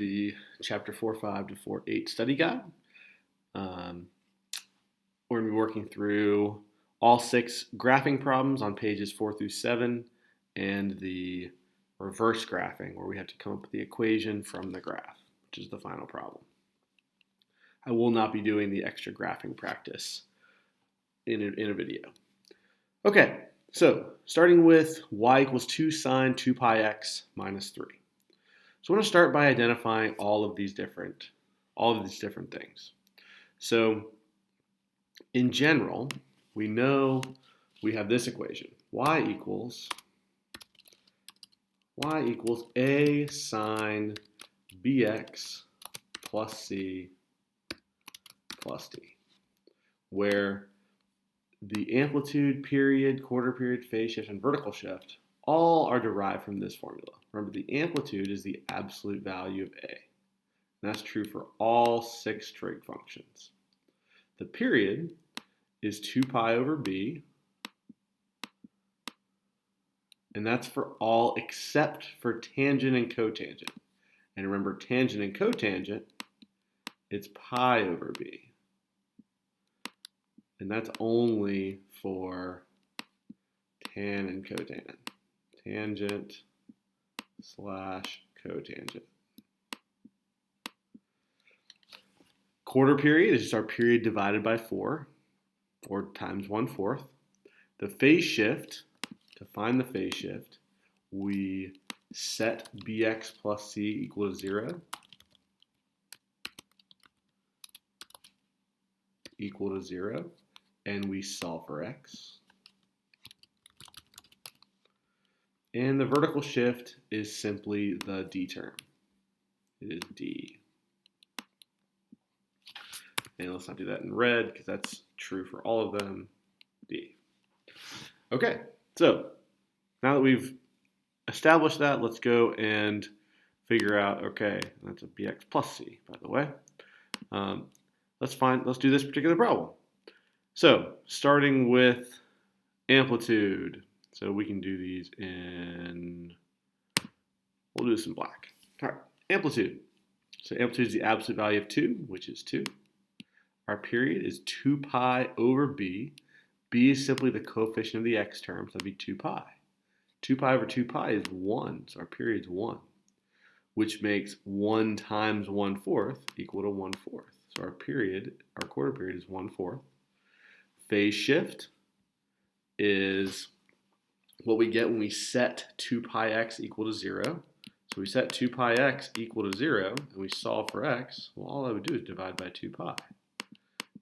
the Chapter 4.5 to 4.8 study guide. We're going to be working through all 6 graphing problems on pages 4 through 7 and the reverse graphing, where we have to come up with the equation from the graph, which is the final problem. I will not be doing the extra graphing practice in a video. Okay, so starting with y equals 2 sine 2 pi x minus 3. So I want to start by identifying all of these different things. So in general, we know we have this equation. Y equals a sine bx plus c plus d, where the amplitude, period, quarter period, phase shift, and vertical shift all are derived from this formula. Remember, the amplitude is the absolute value of a. And that's true for all 6 trig functions. The period is 2 pi over b, and that's for all except for tangent and cotangent. And remember, tangent and cotangent, it's pi over b. And that's only for tan and cotangent. Tangent slash cotangent. Quarter period is just our period divided by 4, 4 times 1/4. The phase shift, to find the phase shift, we set bx plus c equal to 0, and we solve for x. And the vertical shift is simply the d term. It is d. And let's not do that in red because that's true for all of them, d. Okay, so now that we've established that, let's go and figure out, okay, that's a bx plus c, by the way. Let's do this particular problem. So starting with amplitude. So we can do these we'll do this in black. All right, amplitude. So amplitude is the absolute value of 2, which is 2. Our period is 2 pi over b. B is simply the coefficient of the x term, so that'd be 2 pi. 2 pi over 2 pi is 1, so our period is 1, which makes 1 times 1/4 equal to 1/4. So our quarter period is 1/4. Phase shift is what we get when we set 2 pi x equal to 0. So we set 2 pi x equal to 0, and we solve for x. Well, all I would do is divide by 2 pi.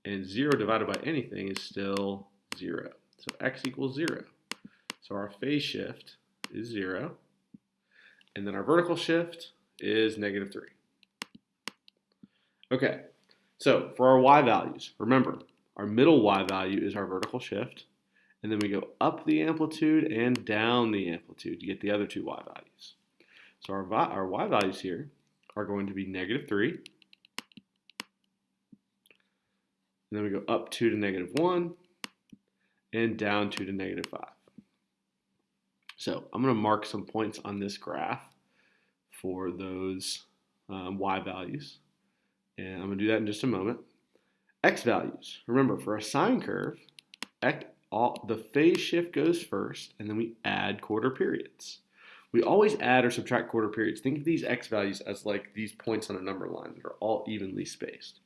And 0 divided by anything is still 0. So x equals 0. So our phase shift is 0. And then our vertical shift is -3. Okay, so for our y values, remember, our middle y value is our vertical shift. And then we go up the amplitude and down the amplitude to get the other 2 y values. So our y values here are going to be -3. And then we go up 2 to -1 and down 2 to -5. So I'm going to mark some points on this graph for those y values. And I'm going to do that in just a moment. X values. Remember, for a sine curve, the phase shift goes first, and then we add quarter periods. We always add or subtract quarter periods. Think of these x values as like these points on a number line that are all evenly spaced.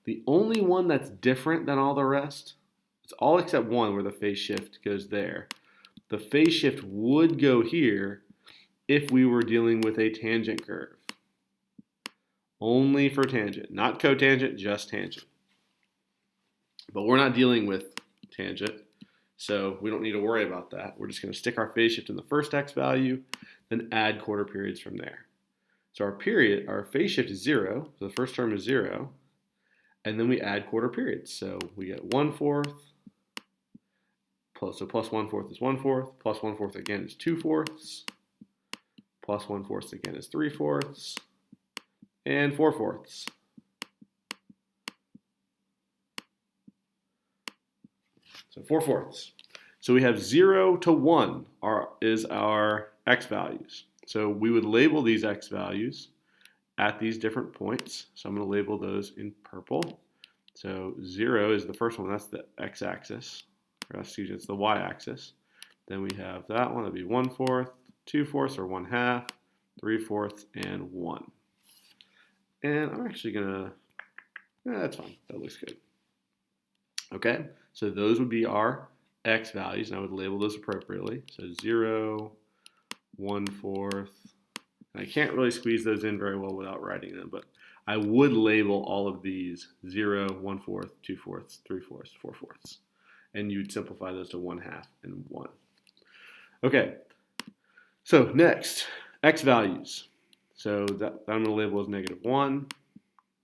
The only one that's different than all the rest, it's all except one where the phase shift goes there. The phase shift would go here if we were dealing with a tangent curve. Only for tangent, not cotangent, just tangent. But we're not dealing with tangent, so we don't need to worry about that. We're just going to stick our phase shift in the first x value, then add quarter periods from there. So our phase shift is 0, so the first term is 0, and then we add quarter periods. So we get 1/4, plus 1/4 is 1/4, plus 1/4 again is 2/4, plus 1/4 again is 3/4, and 4/4. So 4/4. So we have 0 to 1 is our x values. So we would label these x values at these different points. So I'm going to label those in purple. So 0 is the first one. That's the x-axis. Or excuse me, it's the y-axis. Then we have that one. That'd be 1/4, 2/4 or 1/2, 3/4, and 1. And I'm actually going to, that's fine. That looks good. Okay, so those would be our x values, and I would label those appropriately. So 0, 1/4. And I can't really squeeze those in very well without writing them, but I would label all of these 0, 1/4, 2/4, 3/4, 4/4. And you'd simplify those to 1/2 and 1. Okay, so next, x values. So that I'm going to label as -1.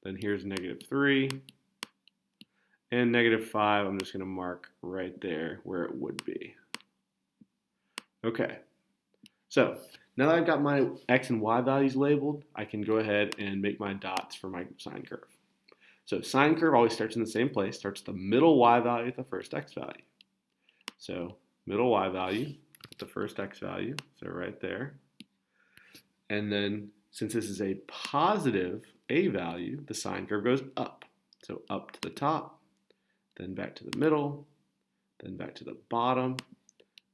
Then here's -3. And -5, I'm just going to mark right there where it would be. Okay, so now that I've got my x and y values labeled, I can go ahead and make my dots for my sine curve. So sine curve always starts in the same place, starts the middle y value at the first x value. So middle y value at the first x value, so right there. And then since this is a positive a value, the sine curve goes up. So up to the top, then back to the middle, then back to the bottom,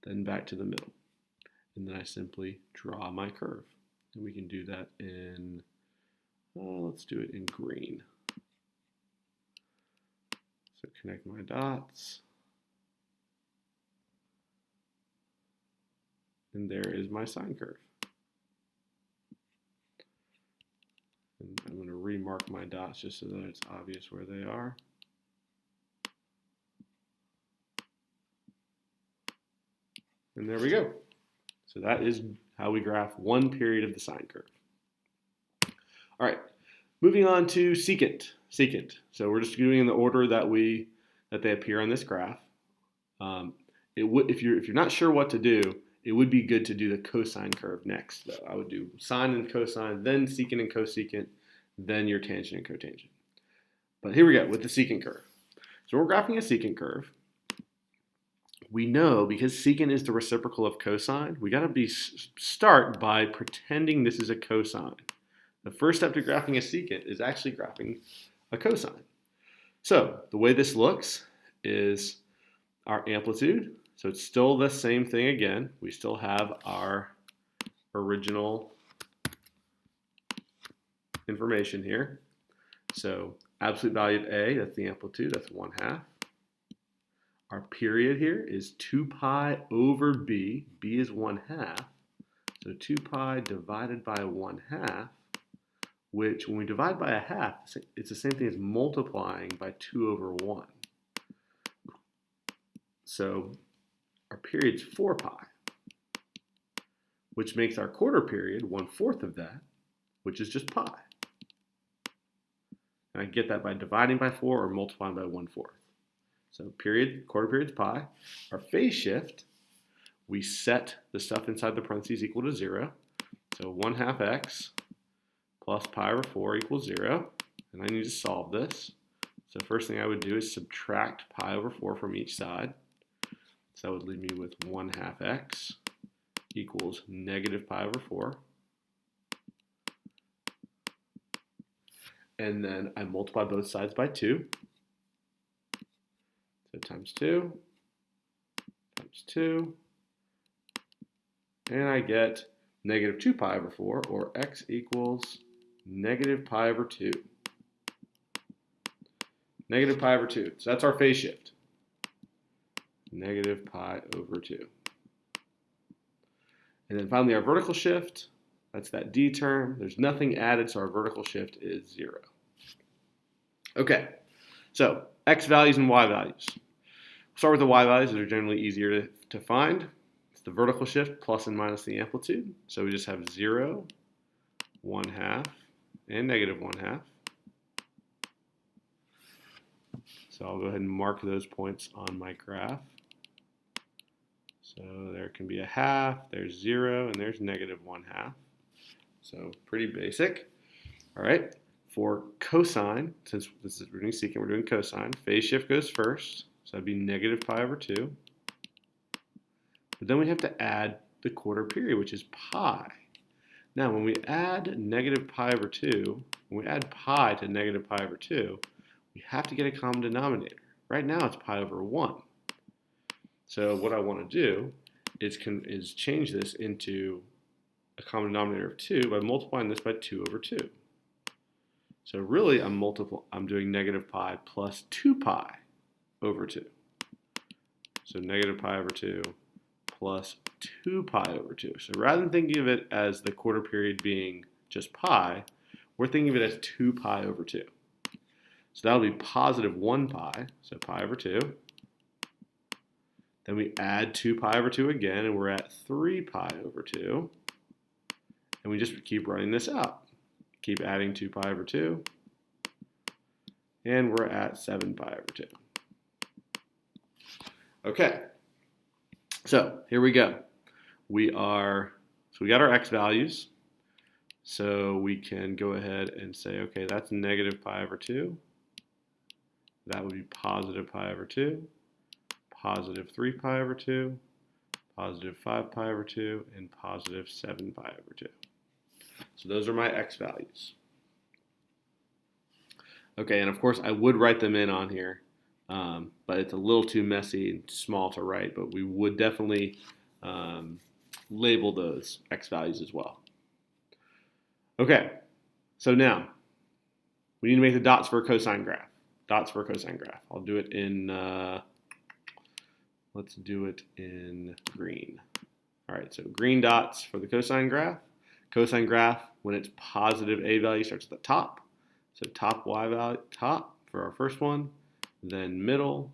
then back to the middle. And then I simply draw my curve. And we can do that in, let's do it in green. So connect my dots. And there is my sine curve. And I'm going to remark my dots just so that it's obvious where they are. And there we go. So that is how we graph one period of the sine curve. All right, moving on to secant. Secant. So we're just doing in the order that they appear on this graph. If you're not sure what to do, it would be good to do the cosine curve next, though. I would do sine and cosine, then secant and cosecant, then your tangent and cotangent. But here we go with the secant curve. So we're graphing a secant curve. We know because secant is the reciprocal of cosine, we got to start by pretending this is a cosine. The first step to graphing a secant is actually graphing a cosine. So the way this looks is our amplitude. So it's still the same thing again. We still have our original information here. So absolute value of A, that's the amplitude, that's 1/2. Our period here is 2 pi over B. B is 1/2. So 2 pi divided by 1/2, which when we divide by 1/2, it's the same thing as multiplying by 2 over 1. So our period is 4 pi, which makes our quarter period 1/4 of that, which is just pi. And I get that by dividing by 4 or multiplying by 1/4. So quarter period is pi. Our phase shift, we set the stuff inside the parentheses equal to 0. So 1/2 x plus pi over 4 equals 0. And I need to solve this. So first thing I would do is subtract pi over 4 from each side. So that would leave me with 1/2 x equals negative pi over 4. And then I multiply both sides by 2. So times 2, times 2. And I get negative 2 pi over 4, or x equals negative pi over 2. Negative pi over 2. So that's our phase shift. Negative pi over 2. And then finally our vertical shift, that's that d term. There's nothing added, so our vertical shift is 0. Okay, so x values and y values. We'll start with the y values. They're generally easier to find. It's the vertical shift plus and minus the amplitude. So we just have 0, 1/2, and negative 1/2. So I'll go ahead and mark those points on my graph. So there can be a 1/2, there's 0, and there's negative 1/2. So pretty basic. All right, for cosine, since we're doing secant, we're doing cosine, phase shift goes first. So that'd be negative pi over 2. But then we have to add the quarter period, which is pi. Now, when we add negative pi over 2, when we add pi to negative pi over 2, we have to get a common denominator. Right now, it's pi over 1. So what I want to do is change this into a common denominator of 2 by multiplying this by 2 over 2. So really, I'm doing negative pi plus 2 pi over 2. So negative pi over 2 plus 2 pi over 2. So rather than thinking of it as the quarter period being just pi, we're thinking of it as 2 pi over 2. So that'll be positive 1 pi, so pi over 2. Then we add 2 pi over 2 again, and we're at 3 pi over 2. And we just keep running this out. Keep adding 2 pi over 2. And we're at 7 pi over 2. Okay. So here we go. We got our x values. So we can go ahead and say, okay, that's negative pi over 2. That would be positive pi over 2, positive 3 pi over 2, positive 5 pi over 2, and positive 7 pi over 2. So those are my x values. Okay, and of course I would write them in on here, but it's a little too messy and small to write, but we would definitely label those x values as well. Okay, so now we need to make the dots for a cosine graph. Dots for a cosine graph. I'll do it in, let's do it in green. All right, so green dots for the cosine graph. Cosine graph, when it's positive a value, starts at the top. So top y value, top for our first one, then middle,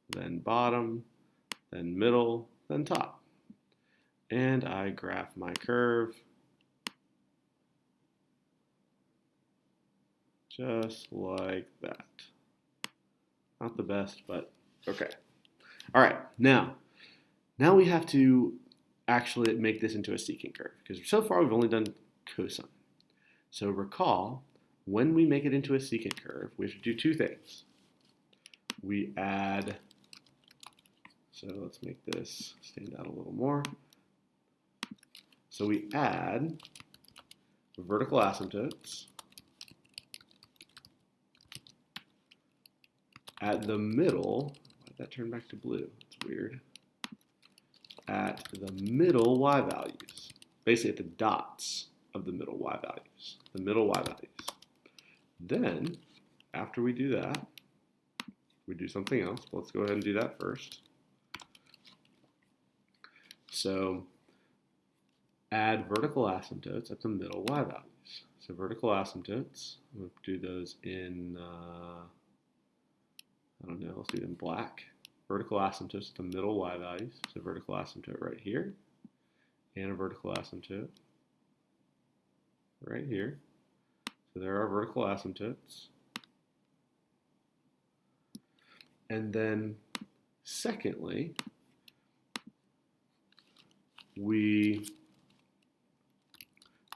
then bottom, then middle, then top. And I graph my curve just like that. Not the best, but okay. All right, now we have to actually make this into a secant curve, because so far we've only done cosine. So recall, when we make it into a secant curve, we have to do two things. We add, so let's make this stand out a little more. So we add vertical asymptotes at the middle. Why did that turn back to blue? It's weird. At the middle y values, basically at the dots of the middle y values, the middle y values. Then, after we do that, we do something else. Let's go ahead and do that first. So, add vertical asymptotes at the middle y values. So vertical asymptotes, we'll do those in, I don't know, let's do it in black. Vertical asymptotes at the middle y values. So vertical asymptote right here, and a vertical asymptote right here. So there are vertical asymptotes. And then secondly, we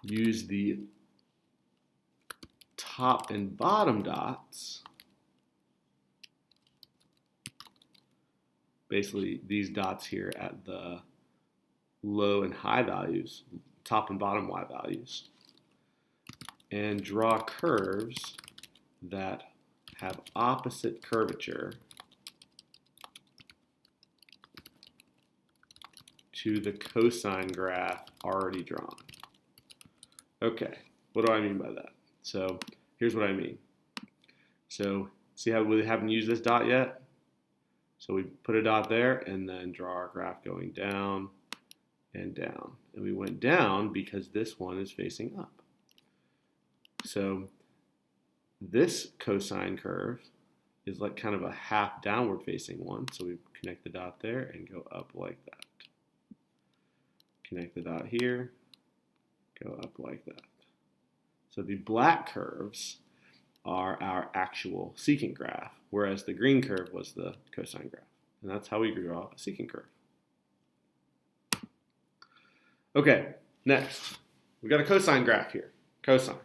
use the top and bottom dots, basically these dots here at the low and high values, top and bottom y values, and draw curves that have opposite curvature to the cosine graph already drawn. Okay, what do I mean by that? So here's what I mean. So see how we haven't used this dot yet? So we put a dot there and then draw our graph going down and down. And we went down because this one is facing up. So this cosine curve is like kind of a half downward facing one. So we connect the dot there and go up like that. Connect the dot here, go up like that. So the black curves are our actual secant graph, whereas the green curve was the cosine graph. And that's how we draw a secant curve. Okay, next, we got a cosine graph here, cosine.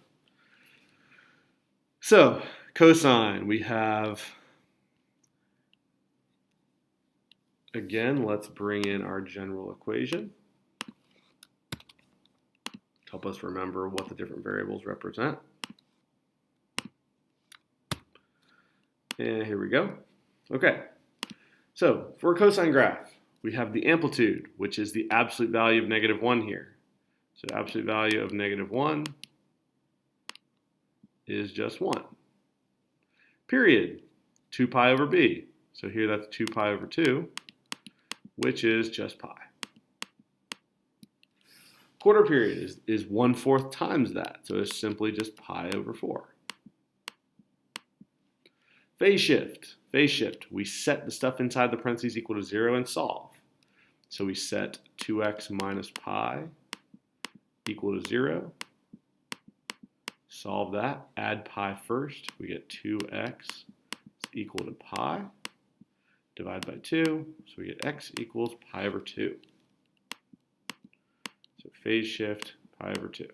So, cosine, we have, again, let's bring in our general equation. to help us remember what the different variables represent. And here we go. Okay, so for a cosine graph, we have the amplitude, which is the absolute value of -1 here. So the absolute value of -1 is just 1. Period, 2 pi over b. So here that's 2 pi over 2, which is just pi. Quarter period is 1/4 times that, so it's simply just pi over 4. Phase shift, we set the stuff inside the parentheses equal to 0 and solve. So we set 2x minus pi equal to 0. Solve that, add pi first, we get 2x is equal to pi. Divide by 2, so we get x equals pi over 2. So phase shift, pi over 2.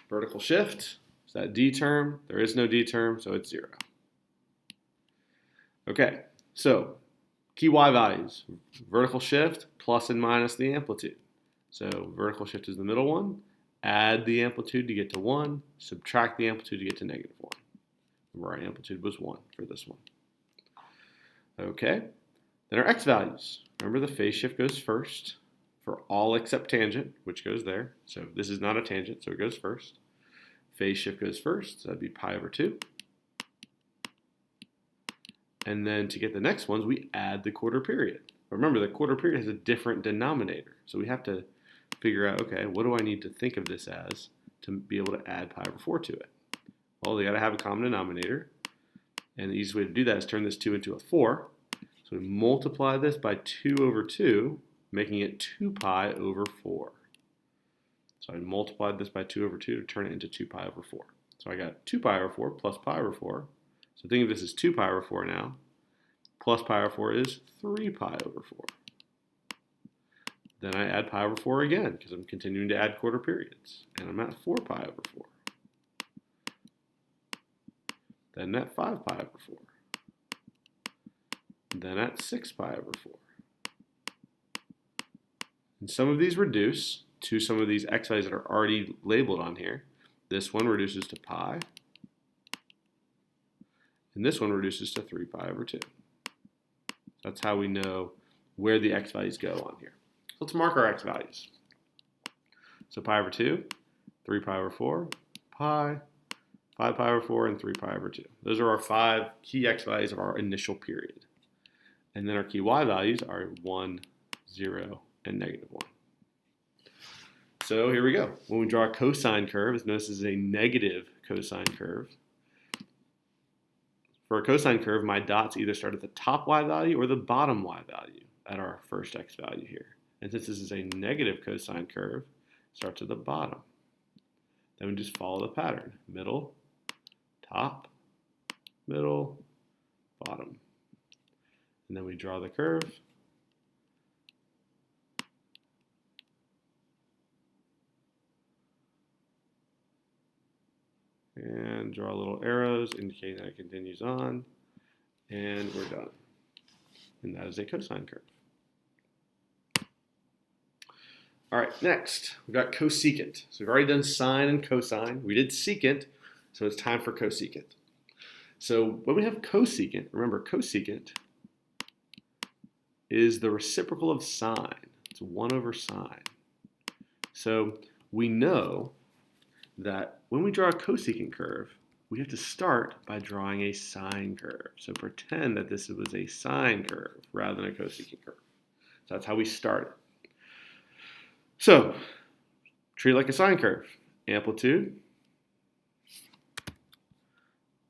Vertical shift, is that d term? There is no d term, so it's 0. Okay, so key y values. Vertical shift, plus and minus the amplitude. So vertical shift is the middle one. Add the amplitude to get to 1. Subtract the amplitude to get to -1. Remember our amplitude was 1 for this one. Okay, then our x values. Remember the phase shift goes first for all except tangent, which goes there. So this is not a tangent, so it goes first. Phase shift goes first, so that'd be pi over 2. And then to get the next ones, we add the quarter period. Remember, the quarter period has a different denominator. So we have to figure out, okay, what do I need to think of this as to be able to add pi over 4 to it? Well, they got to have a common denominator. And the easiest way to do that is turn this 2 into a 4. So we multiply this by 2 over 2, making it 2 pi over 4. So I multiplied this by 2 over 2 to turn it into 2 pi over 4. So I got 2 pi over 4 plus pi over 4. So think of this as 2 pi over 4 now. Plus pi over 4 is 3 pi over 4. Then I add pi over 4 again, because I'm continuing to add quarter periods. And I'm at 4 pi over 4. Then at 5 pi over 4. Then at 6 pi over 4. And some of these reduce to some of these x values that are already labeled on here. This one reduces to pi. And this one reduces to 3 pi over 2. That's how we know where the x values go on here. So let's mark our x values. So pi over 2, 3 pi over 4, pi, 5 pi over 4, and 3 pi over 2. Those are our 5 key x values of our initial period. And then our key y values are 1, 0, and -1. So here we go. When we draw a cosine curve, it's noticed as a negative cosine curve. For a cosine curve, my dots either start at the top y value or the bottom y value at our first x value here. And since this is a negative cosine curve, it starts at the bottom. Then we just follow the pattern. Middle, top, middle, bottom. And then we draw the curve. And draw little arrows indicating that it continues on. And we're done. And that is a cosine curve. All right, next, we've got cosecant. So we've already done sine and cosine. We did secant, so it's time for cosecant. So when we have cosecant, remember cosecant is the reciprocal of sine. It's 1 over sine. So we know that when we draw a cosecant curve, we have to start by drawing a sine curve. So pretend that this was a sine curve rather than a cosecant curve. So that's how we started. So treat it like a sine curve. Amplitude,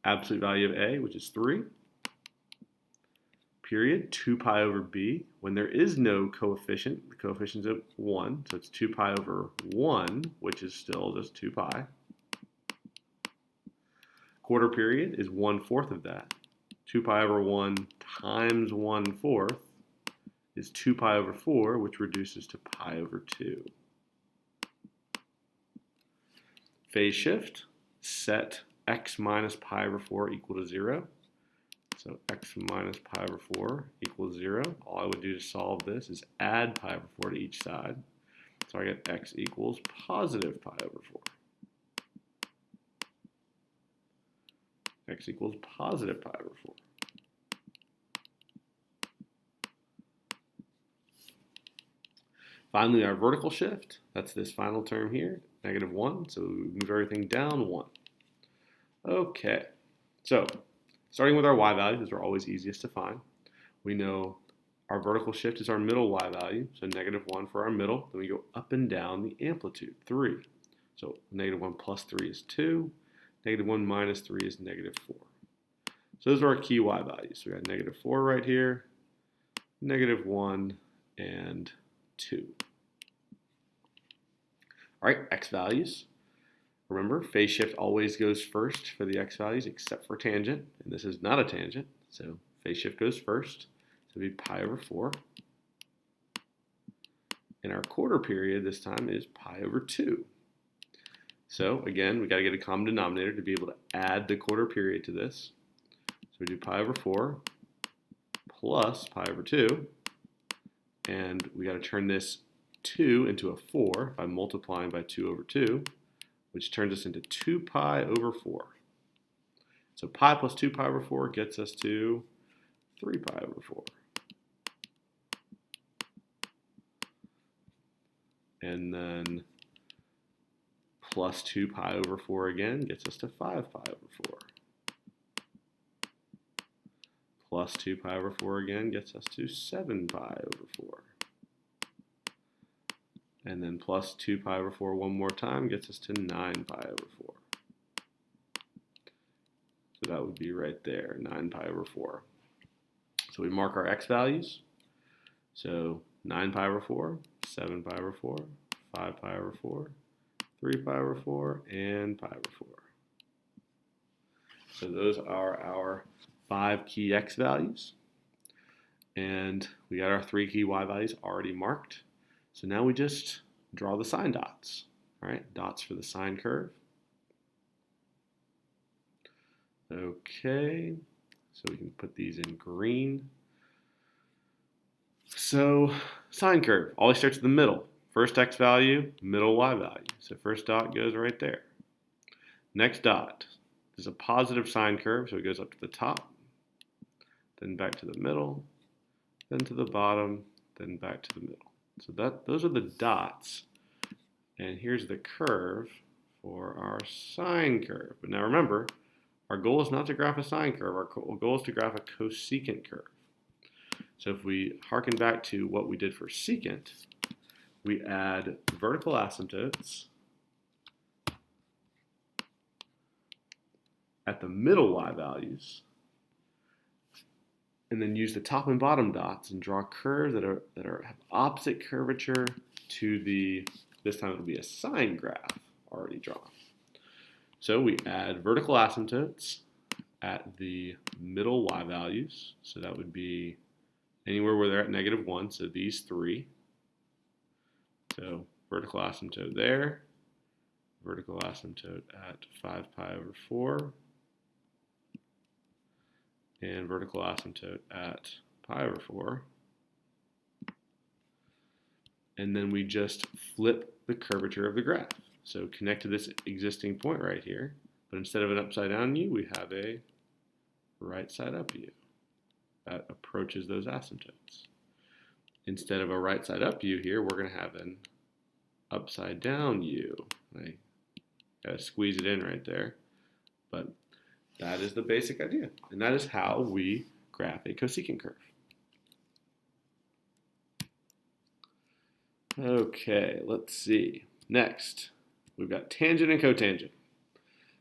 absolute value of a, which is 3. Period, 2 pi over b. When there is no coefficient, the coefficient is 1, so it's 2 pi over 1, which is still just 2 pi. Quarter period is 1/4 of that. 2 pi over 1 times 1/4 is 2 pi over 4, which reduces to pi over 2. Phase shift, set x minus pi over 4 equal to 0. So x minus pi over 4 equals 0. All I would do to solve this is add pi over 4 to each side. So So I get x equals positive pi over 4. X equals positive pi over 4. Finally, our vertical shift, that's this final term here, -1, so we move everything down 1. Okay, so starting with our y values, those are always easiest to find. We know our vertical shift is our middle y value, so -1 for our middle. Then we go up and down the amplitude, 3. So -1 plus 3 is 2. -1 minus 3 is -4. So those are our key y values. So we got -4 right here, -1, and 2. All right, x values. Remember, phase shift always goes first for the x values except for tangent, and this is not a tangent, so phase shift goes first. So it'd be pi over 4. And our quarter period this time is pi over 2. So again, we got to get a common denominator to be able to add the quarter period to this. So we do pi over 4 plus pi over 2. And we got to turn this 2 into a 4 by multiplying by 2 over 2, which turns us into 2 pi over 4. So pi plus 2 pi over 4 gets us to 3 pi over 4. And then plus 2 pi over 4 again gets us to 5 pi over 4. Plus 2 pi over 4 again gets us to 7 pi over 4. And then plus 2 pi over 4 one more time gets us to 9 pi over 4. So that would be right there, 9 pi over 4. So we mark our x values. So 9 pi over 4, 7 pi over 4, 5 pi over 4, 3 pi over 4, and pi over 4. So those are our 5 key x values. And we got our 3 key y values already marked. So now we just draw the sine dots. All right, dots for the sine curve. Okay, so we can put these in green. So sine curve always starts in the middle. First x value, middle y value. So first dot goes right there. Next dot is a positive sine curve, so it goes up to the top, then back to the middle, then to the bottom, then back to the middle. So those are the dots, and here's the curve for our sine curve. But now remember, our goal is not to graph a sine curve. Our goal is to graph a cosecant curve. So if we harken back to what we did for secant, we add vertical asymptotes at the middle y values, and then use the top and bottom dots and draw curves that have opposite curvature to this time it'll be a sine graph already drawn. So we add vertical asymptotes at the middle y values. So that would be anywhere where they're at -1, so these 3. So vertical asymptote there, vertical asymptote at 5 pi over 4, and vertical asymptote at pi over 4. And then we just flip the curvature of the graph. So connect to this existing point right here, but instead of an upside down U, we have a right side up U that approaches those asymptotes. Instead of a right side up U here, we're going to have an upside down U. I gotta squeeze it in right there, but that is the basic idea, and that is how we graph a cosecant curve. Okay, let's see. Next, we've got tangent and cotangent.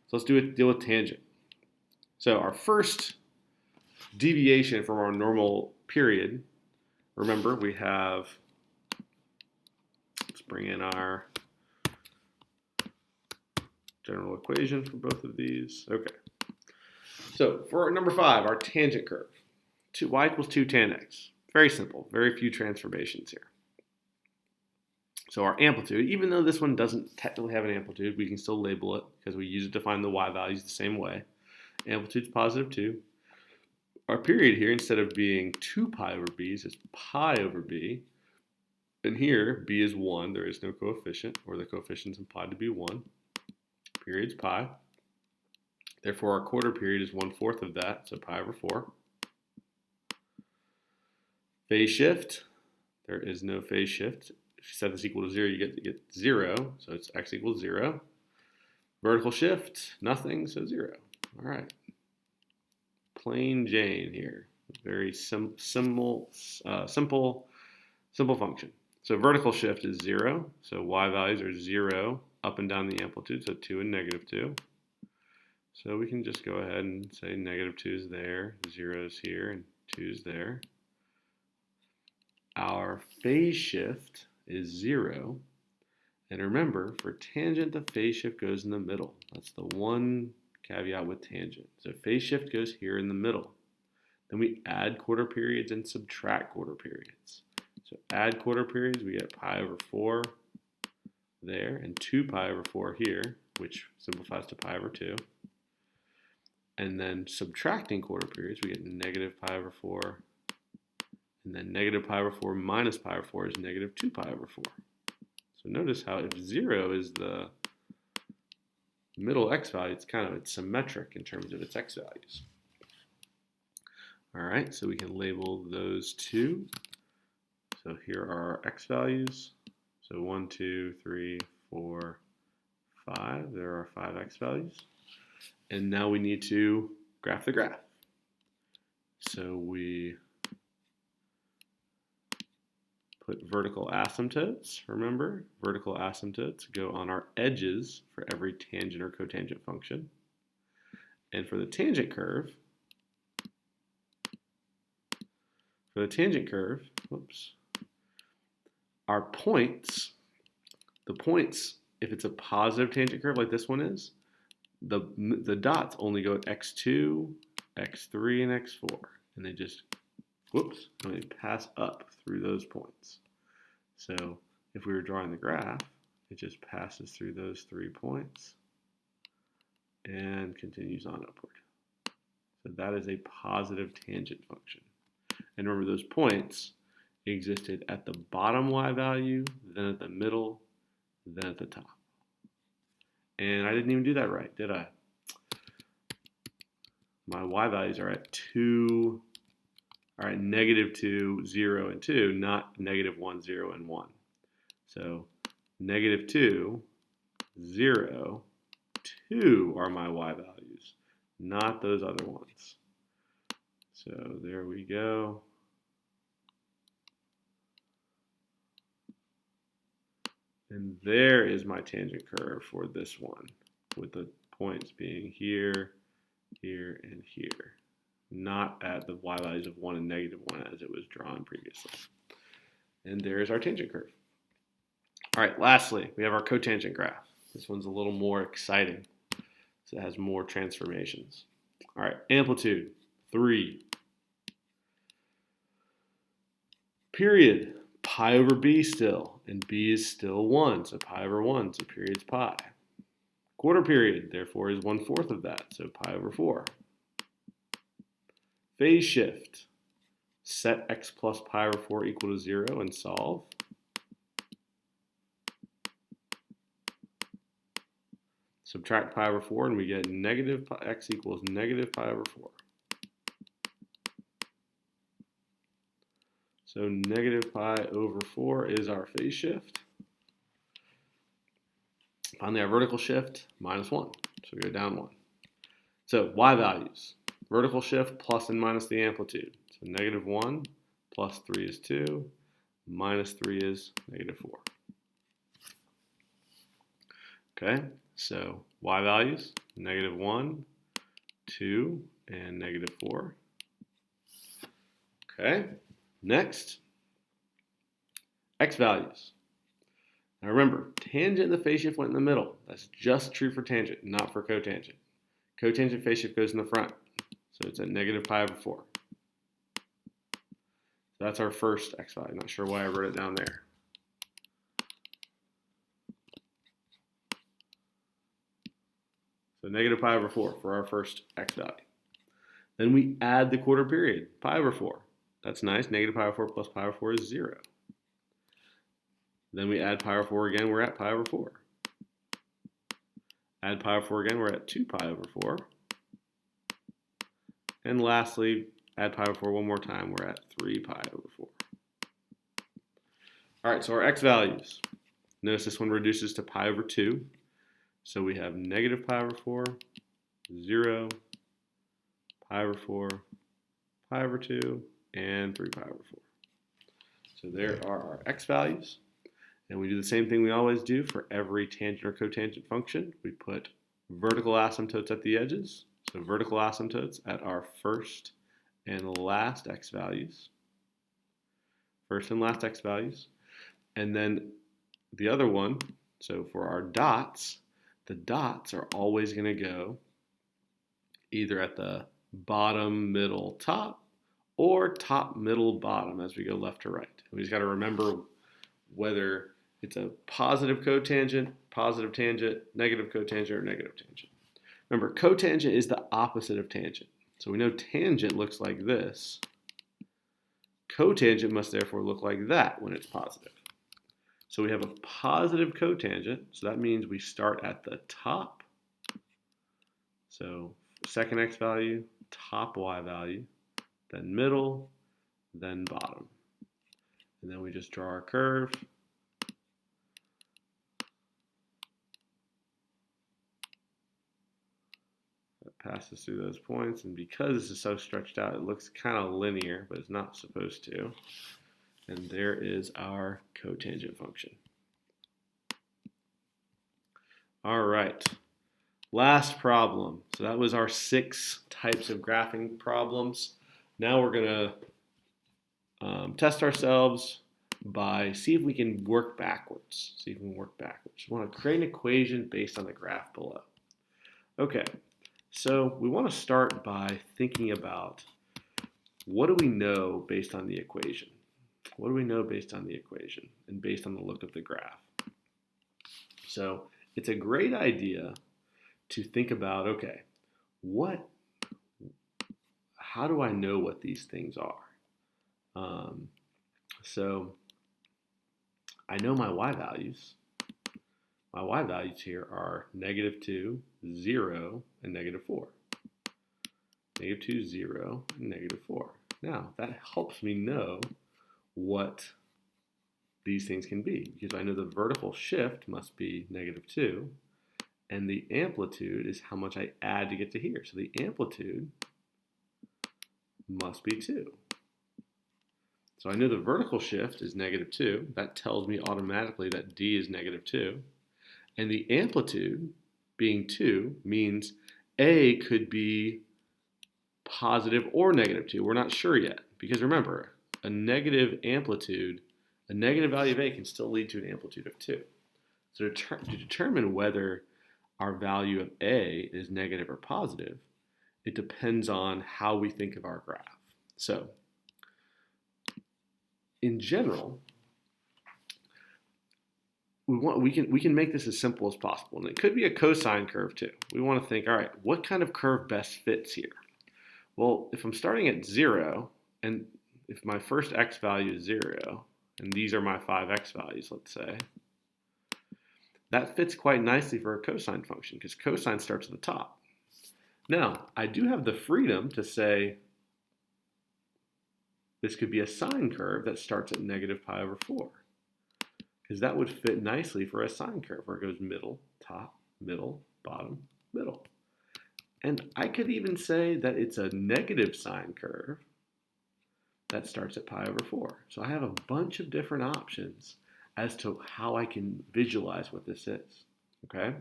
So let's deal with tangent. So our first deviation from our normal period, remember we have, let's bring in our general equation for both of these. Okay. So for number 5, our tangent curve, y equals 2 tan x. Very simple, very few transformations here. So our amplitude, even though this one doesn't technically have an amplitude, we can still label it because we use it to find the y values the same way. Amplitude's +2. Our period here, instead of being 2 pi over b, is pi over b. And here, b is 1. There is no coefficient, or the coefficient is implied to be 1. Period's pi. Therefore, our quarter period is 1/4 of that, so pi over 4. Phase shift, there is no phase shift. If you set this equal to 0, you get 0, so it's x equals 0. Vertical shift, nothing, so 0. All right. Plain Jane here. Very simple function. So vertical shift is 0, so y values are 0 up and down the amplitude, so 2 and -2. So we can just go ahead and say -2 is there, 0 is here, and 2 is there. Our phase shift is 0. And remember, for tangent, the phase shift goes in the middle. That's the one caveat with tangent. So phase shift goes here in the middle. Then we add quarter periods and subtract quarter periods. So add quarter periods, we get pi over 4 there, and 2 pi over 4 here, which simplifies to pi over 2. And then subtracting quarter periods, we get negative pi over 4. And then negative pi over 4 minus pi over 4 is negative 2 pi over 4. So notice how if 0 is the middle x value, it's symmetric in terms of its x values. All right, so we can label those two. So here are our x values. So 1, 2, 3, 4, 5. There are 5 x values. And now we need to graph the graph. So we put vertical asymptotes. Remember, vertical asymptotes go on our edges for every tangent or cotangent function. And for the tangent curve, our points, if it's a positive tangent curve like this one is, the dots only go at x2, x3, and x4. And they just, they pass up through those points. So if we were drawing the graph, it just passes through those 3 points and continues on upward. So that is a positive tangent function. And remember, those points existed at the bottom y value, then at the middle, then at the top. And I didn't even do that right, did I? My y values are at -2, 0, and 2, not -1, 0, and 1. So -2, 0, 2 are my y values, not those other ones. So there we go. And there is my tangent curve for this one, with the points being here, here, and here. Not at the y values of 1 and -1 as it was drawn previously. And there's our tangent curve. All right, lastly, we have our cotangent graph. This one's a little more exciting, so it has more transformations. All right, amplitude, 3. Period, pi over b still, and b is still 1, so pi over 1, so period's pi. Quarter period, therefore, is 1/4 of that, so pi over 4. Phase shift, set x plus pi over 4 equal to 0 and solve. Subtract pi over 4 and we get negative pi, x equals negative pi over 4. So negative pi over 4 is our phase shift. Finally, our vertical shift, -1, so we go down 1. So y values, vertical shift plus and minus the amplitude. So -1 plus 3 is 2, minus 3 is -4. Okay, so y values, -1, 2, and -4. Okay, next, x values. Now remember, tangent and the phase shift went in the middle. That's just true for tangent, not for cotangent. Cotangent phase shift goes in the front, so it's at negative pi over 4. So that's our first x value. Not sure why I wrote it down there. So negative pi over 4 for our first x value. Then we add the quarter period, pi over 4. That's nice. Negative pi over 4 plus pi over 4 is 0. Then we add pi over 4 again, we're at pi over 4. Add pi over 4 again, we're at 2 pi over 4. And lastly, add pi over 4 one more time, we're at 3 pi over 4. All right, so our x values. Notice this one reduces to pi over 2. So we have negative pi over 4, 0, pi over 4, pi over 2, and 3 pi over 4. So there are our x values. And we do the same thing we always do for every tangent or cotangent function. We put vertical asymptotes at the edges. So vertical asymptotes at our first and last x values. First and last x values. And then the other one, so for our dots, the dots are always going to go either at the bottom, middle, top, or top, middle, bottom as we go left to right. We just got to remember whether it's a positive cotangent, positive tangent, negative cotangent, or negative tangent. Remember, cotangent is the opposite of tangent. So we know tangent looks like this. Cotangent must therefore look like that when it's positive. So we have a positive cotangent, so that means we start at the top. So second x value, top y value, then middle, then bottom. And then we just draw our curve. That passes through those points, and because this is so stretched out, it looks kind of linear, but it's not supposed to. And there is our cotangent function. All right, last problem. So that was our 6 types of graphing problems. Now we're going to test ourselves by see if we can work backwards. We want to create an equation based on the graph below. Okay, so we want to start by thinking about what do we know based on the equation? What do we know based on the equation and based on the look of the graph? So it's a great idea to think about, okay, how do I know what these things are? So I know my y values. My y values here are -2, 0, and -4. -2, 0, and -4. Now, that helps me know what these things can be, because I know the vertical shift must be -2, and the amplitude is how much I add to get to here. So the amplitude must be 2. So I know the vertical shift is -2. That tells me automatically that d is -2. And the amplitude being 2 means a could be positive or -2. We're not sure yet, because remember, a negative amplitude, a negative value of a can still lead to an amplitude of 2. So to determine whether our value of a is negative or positive, it depends on how we think of our graph. So in general, we can make this as simple as possible, and it could be a cosine curve too. We want to think, all right, what kind of curve best fits here? Well, if I'm starting at 0, and if my first x value is 0, and these are my 5x values, let's say, that fits quite nicely for a cosine function, because cosine starts at the top. Now, I do have the freedom to say this could be a sine curve that starts at -pi/4, because that would fit nicely for a sine curve where it goes middle, top, middle, bottom, middle. And I could even say that it's a negative sine curve that starts at pi/4. So I have a bunch of different options as to how I can visualize what this is, okay?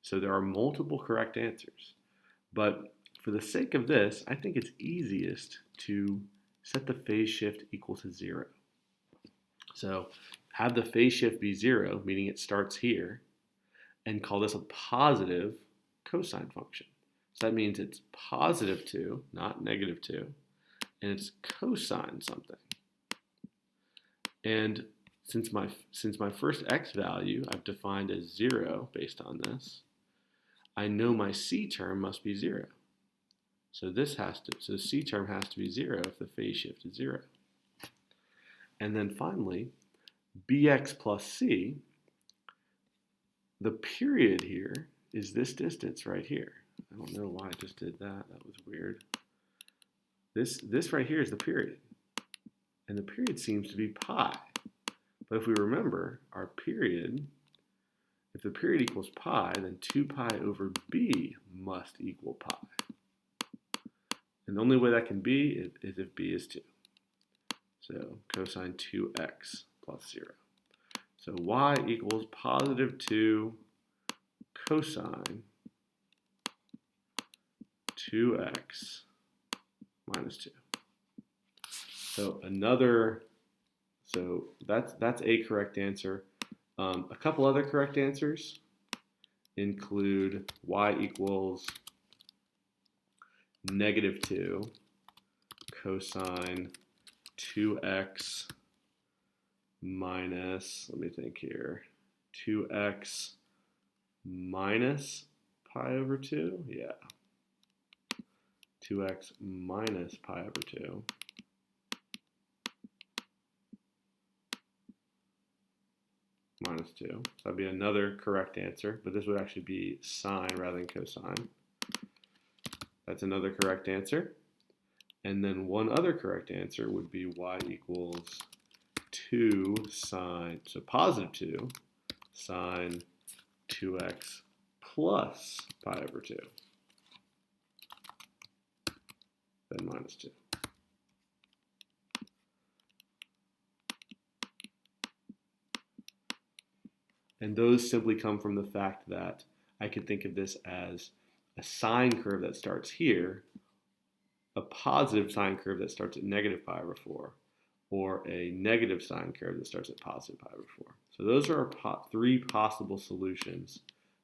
So there are multiple correct answers. But for the sake of this, I think it's easiest to set the phase shift equal to 0. So have the phase shift be 0, meaning it starts here, and call this a positive cosine function. So that means it's +2, not -2, and it's cosine something. And since my first x value I've defined as 0 based on this, I know my c term must be 0. So the c term has to be 0 if the phase shift is 0. And then finally, bx plus c, the period here is this distance right here. I don't know why I just did that. That was weird. This right here is the period. And the period seems to be pi. But if we remember, our period, if the period equals pi, then 2 pi over b must equal pi. And the only way that can be is if b is 2. So cosine 2x plus 0. So y equals positive 2 cosine 2x minus 2. So that's a correct answer. A couple other correct answers include y equals negative 2 cosine 2x minus, let me think here, 2x minus pi over 2? Yeah. 2x minus pi over 2. Minus 2. So that'd be another correct answer, but this would actually be sine rather than cosine. That's another correct answer. And then one other correct answer would be y equals 2 sine, so positive 2 sine 2x plus pi over 2. Then minus 2. And those simply come from the fact that I could think of this as a sine curve that starts here, a positive sine curve that starts at negative pi over 4, or a negative sine curve that starts at positive pi over 4. So those are our three possible solutions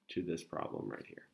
to this problem right here.